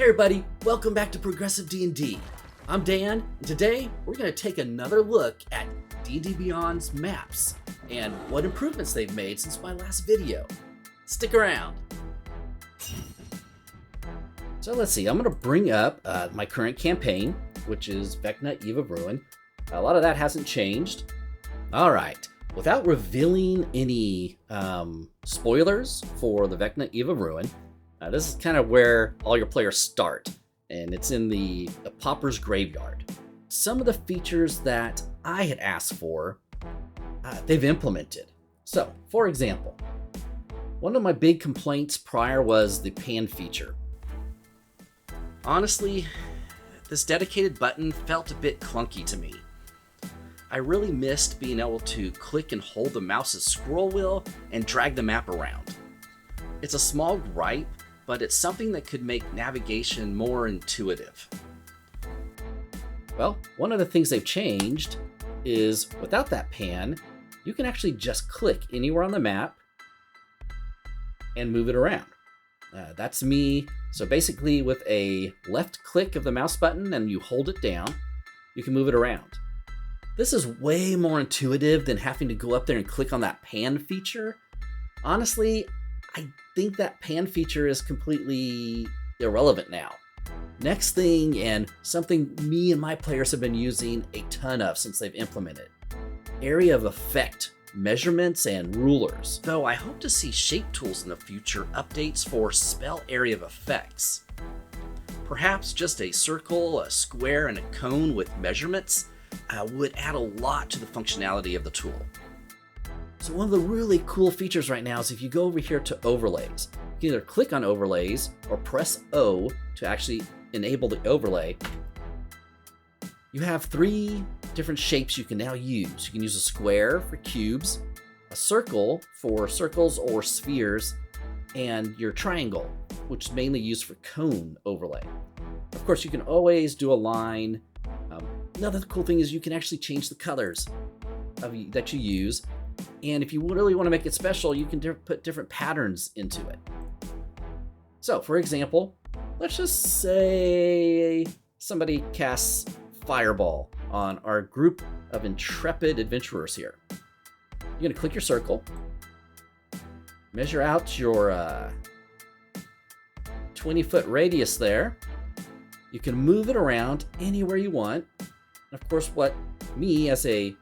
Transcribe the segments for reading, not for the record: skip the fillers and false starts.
Hey everybody, welcome back to Progressive D&D. I'm Dan, and today we're going to take another look at D&D Beyond's maps and what improvements they've made since my last video. Stick around. So let's see, I'm going to bring up my current campaign, which is Vecna Eve of Ruin. A lot of that hasn't changed. Alright, without revealing any spoilers for the Vecna Eve of Ruin, this is kind of where all your players start, and it's in the Pauper's Graveyard. Some of the features that I had asked for, they've implemented. So, for example, one of my big complaints prior was the pan feature. Honestly, this dedicated button felt a bit clunky to me. I really missed being able to click and hold the mouse's scroll wheel and drag the map around. It's a small gripe, but it's something that could make navigation more intuitive. Well, one of the things they've changed is without that pan, you can actually just click anywhere on the map and move it around. That's me. So basically with a left click of the mouse button and you hold it down, you can move it around. This is way more intuitive than having to go up there and click on that pan feature. Honestly, I think that pan feature is completely irrelevant now. Next thing, and something me and my players have been using a ton of since they've implemented, area of effect measurements and rulers. Though I hope to see shape tools in the future updates for spell area of effects. Perhaps just a circle, a square, and a cone with measurements would add a lot to the functionality of the tool. So one of the really cool features right now is if you go over here to overlays, you can either click on overlays or press O to actually enable the overlay. You have 3 different shapes you can now use. You can use a square for cubes, a circle for circles or spheres, and your triangle, which is mainly used for cone overlay. Of course, you can always do a line. Another cool thing is you can actually change the colors that you use. And if you really want to make it special, you can put different patterns into it. So, for example, let's just say somebody casts Fireball on our group of intrepid adventurers here. You're going to click your circle, measure out your 20-foot radius there. You can move it around anywhere you want. And of course, me as a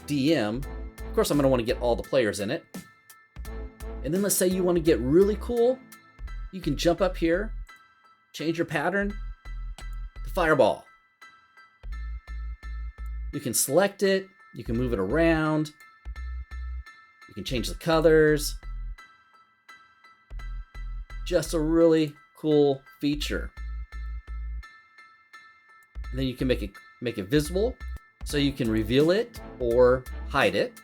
DM, of course, I'm going to want to get all the players in it. And then let's say you want to get really cool. You can jump up here, change your pattern to Fireball. You can select it. You can move it around. You can change the colors. Just a really cool feature. And then you can make it visible, so you can reveal it or hide it,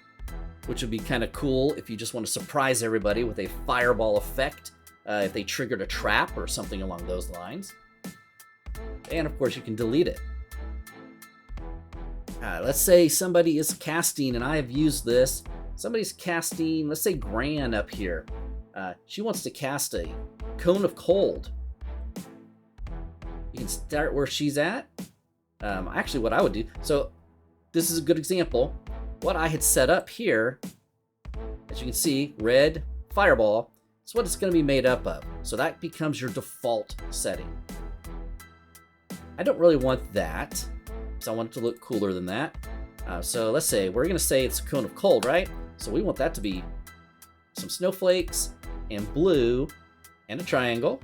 which would be kind of cool if you just want to surprise everybody with a fireball effect if they triggered a trap or something along those lines. And of course, you can delete it. Let's say somebody is casting, and I have used this. Somebody's casting, let's say Gran up here. She wants to cast a cone of cold. You can start where she's at. Actually, what I would do, so this is a good example. What I had set up here, as you can see, red fireball, is what it's going to be made up of. So that becomes your default setting. I don't really want that, because I want it to look cooler than that. So let's say, we're going to say it's a cone of cold, right? So we want that to be some snowflakes and blue and a triangle.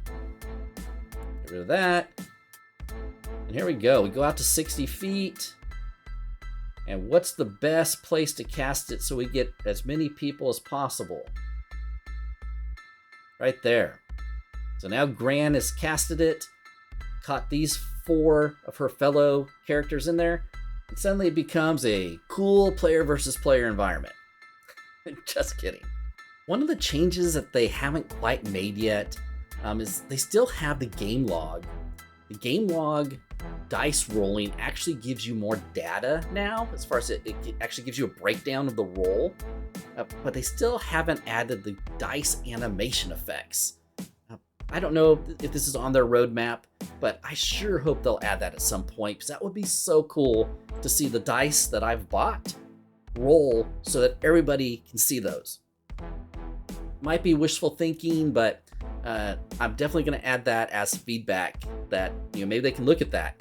Get rid of that. And here we go. We go out to 60 feet. And what's the best place to cast it so we get as many people as possible? Right there. So now Gran has casted it, caught these 4 of her fellow characters in there, and suddenly it becomes a cool player versus player environment. Just kidding. One of the changes that they haven't quite made yet is they still have the game log. The game log dice rolling actually gives you more data now, as far as it actually gives you a breakdown of the roll, but they still haven't added the dice animation effects. I don't know if this is on their roadmap, but I sure hope they'll add that at some point, because that would be so cool to see the dice that I've bought roll so that everybody can see those. Might be wishful thinking, but I'm definitely going to add that as feedback, that maybe they can look at that.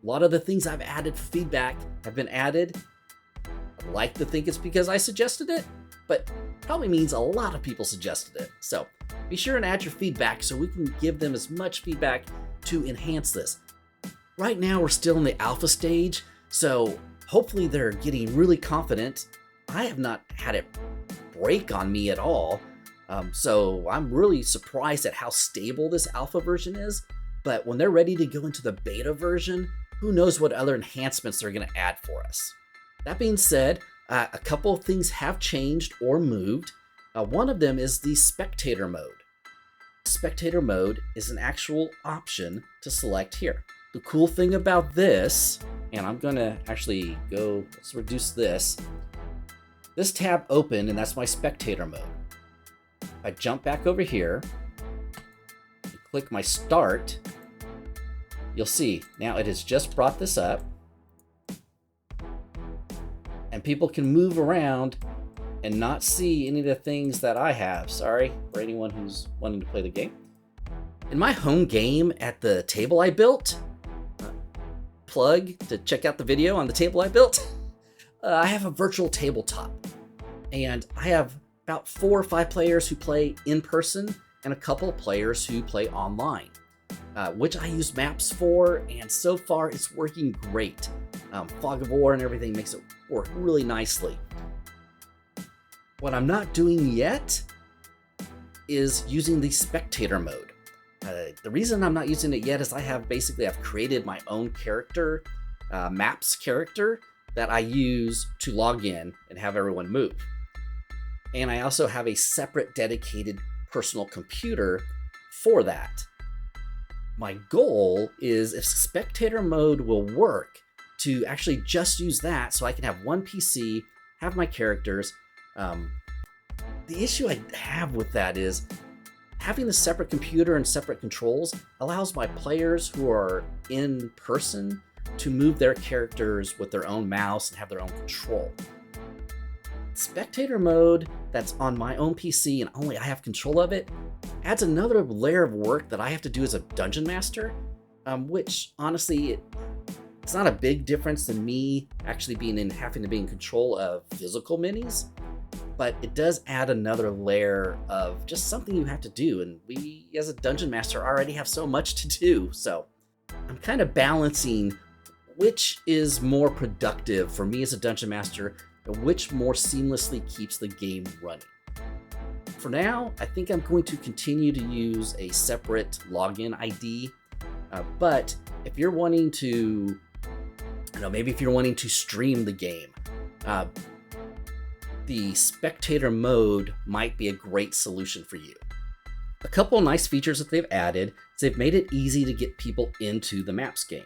A lot of the things I've added for feedback have been added. I'd like to think it's because I suggested it, but probably means a lot of people suggested it. So be sure and add your feedback so we can give them as much feedback to enhance this. Right now we're still in the alpha stage, so hopefully they're getting really confident. I have not had it break on me at all. So I'm really surprised at how stable this alpha version is, but when they're ready to go into the beta version, who knows what other enhancements they're going to add for us. That being said, a couple of things have changed or moved. One of them is the Spectator mode. Spectator mode is an actual option to select here. The cool thing about this, and I'm going to actually let's reduce this. This tab opened, and that's my Spectator mode. If I jump back over here and click my start, you'll see now it has just brought this up, and people can move around and not see any of the things that I have. Sorry for anyone who's wanting to play the game. In my home game at the table I built, plug to check out the video on the table I built, I have a virtual tabletop, and I have about 4 or 5 players who play in person and a couple of players who play online, which I use maps for, and so far it's working great. Fog of War and everything makes it work really nicely. What I'm not doing yet is using the Spectator mode. The reason I'm not using it yet is I've created my own character, Maps character, that I use to log in and have everyone move. And I also have a separate dedicated personal computer for that. My goal is, if Spectator mode will work, to actually just use that so I can have one PC, have my characters. The issue I have with that is having a separate computer and separate controls allows my players who are in person to move their characters with their own mouse and have their own control. Spectator mode that's on my own PC and only I have control of it adds another layer of work that I have to do as a dungeon master, which honestly, it's not a big difference than me actually having to be in control of physical minis, but it does add another layer of just something you have to do, and we as a dungeon master already have so much to do. So I'm kind of balancing which is more productive for me as a dungeon master and which more seamlessly keeps the game running. For now, I think I'm going to continue to use a separate login ID, but if you're wanting to, maybe if you're wanting to stream the game, the Spectator mode might be a great solution for you. A couple of nice features that they've added is they've made it easy to get people into the Maps game.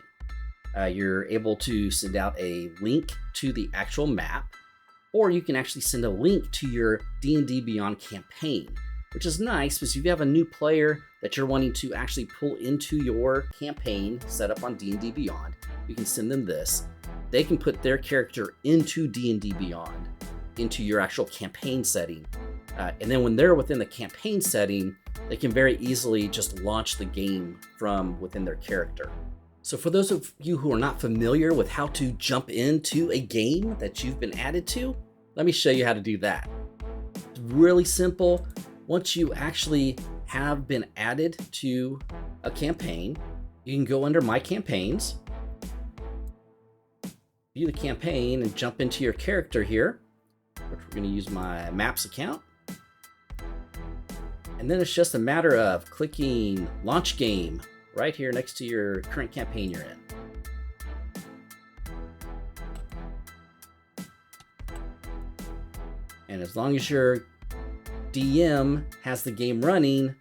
You're able to send out a link to the actual map, or you can actually send a link to your D&D Beyond campaign, which is nice because if you have a new player that you're wanting to actually pull into your campaign set up on D&D Beyond, you can send them this. They can put their character into D&D Beyond, into your actual campaign setting. And then when they're within the campaign setting, they can very easily just launch the game from within their character. So for those of you who are not familiar with how to jump into a game that you've been added to, let me show you how to do that. It's really simple. Once you actually have been added to a campaign, you can go under My Campaigns, view the campaign, and jump into your character here, which we're going to use my Maps account. And then it's just a matter of clicking Launch Game right here next to your current campaign you're in. And as long as your DM has the game running,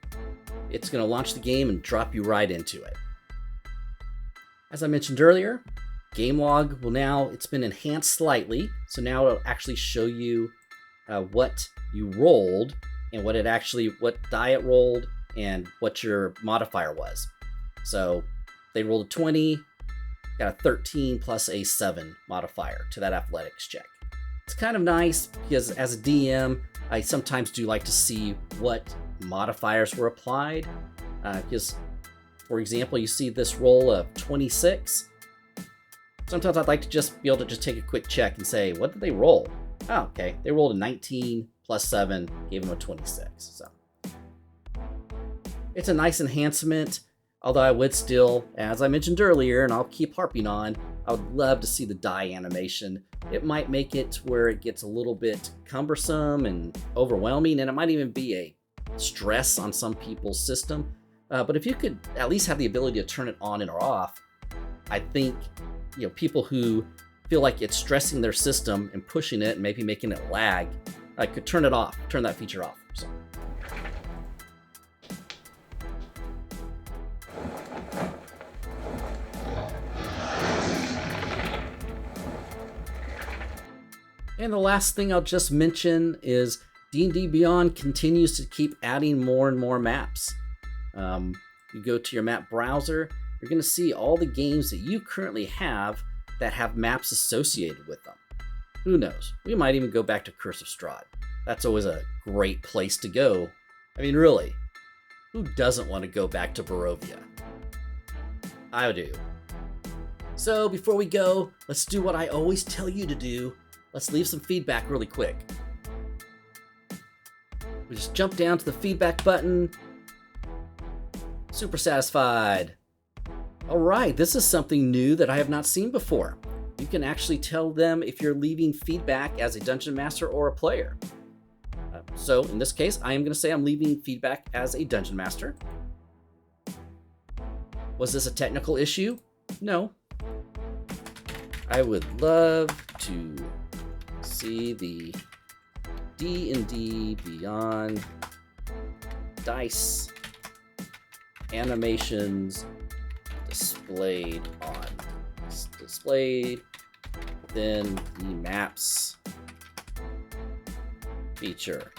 it's going to launch the game and drop you right into it. As I mentioned earlier, game log it's been enhanced slightly, so now it'll actually show you what you rolled and what die it rolled and what your modifier was. So they rolled a 20, got a 13 plus a 7 modifier to that athletics check. It's kind of nice because as a DM, I sometimes do like to see what modifiers were applied. Because, for example, you see this roll of 26. Sometimes I'd like to just be able to just take a quick check and say, what did they roll? Oh, okay. They rolled a 19 plus 7, gave them a 26. So it's a nice enhancement, although I would still, as I mentioned earlier, and I'll keep harping on, I would love to see the die animation. It might make it where it gets a little bit cumbersome and overwhelming, and it might even be a stress on some people's system. But if you could at least have the ability to turn it on and or off, I think people who feel like it's stressing their system and pushing it and maybe making it lag, could turn it off, turn that feature off. So. And the last thing I'll just mention is D&D Beyond continues to keep adding more and more maps. You go to your map browser, you're going to see all the games that you currently have that have maps associated with them. Who knows? We might even go back to Curse of Strahd. That's always a great place to go. I mean, really, who doesn't want to go back to Barovia? I do. So before we go, let's do what I always tell you to do. Let's leave some feedback really quick. We just jump down to the feedback button. Super satisfied. All right, this is something new that I have not seen before. You can actually tell them if you're leaving feedback as a dungeon master or a player. So in this case, I am going to say I'm leaving feedback as a dungeon master. Was this a technical issue? No. I would love to see the D&D Beyond dice animations displayed within the maps feature.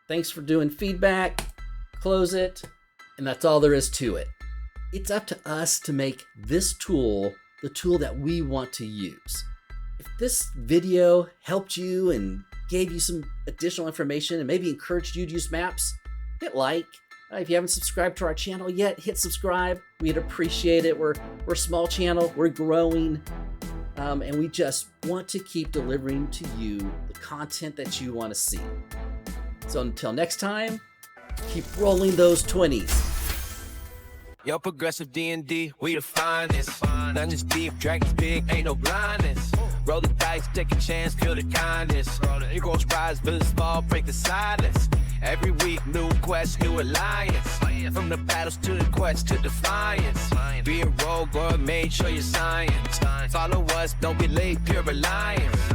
Thanks for doing feedback. Close it. And that's all there is to it. It's up to us to make this tool the tool that we want to use. If this video helped you and gave you some additional information and maybe encouraged you to use maps, hit like. If you haven't subscribed to our channel yet, hit subscribe. We'd appreciate it. We're a small channel. We're growing. And we just want to keep delivering to you the content that you want to see. So until next time, keep rolling those 20s. Yo, progressive D&D, we the finest. Dungeons deep, dragons big, ain't no blindness. Roll the dice, take a chance, feel the kindness. Your goals rise, villains fall, break the silence. Every week, new quest, new alliance. From the battles to the quest to defiance. Be a rogue or a mage, show your science. Follow us, don't be late, pure reliance.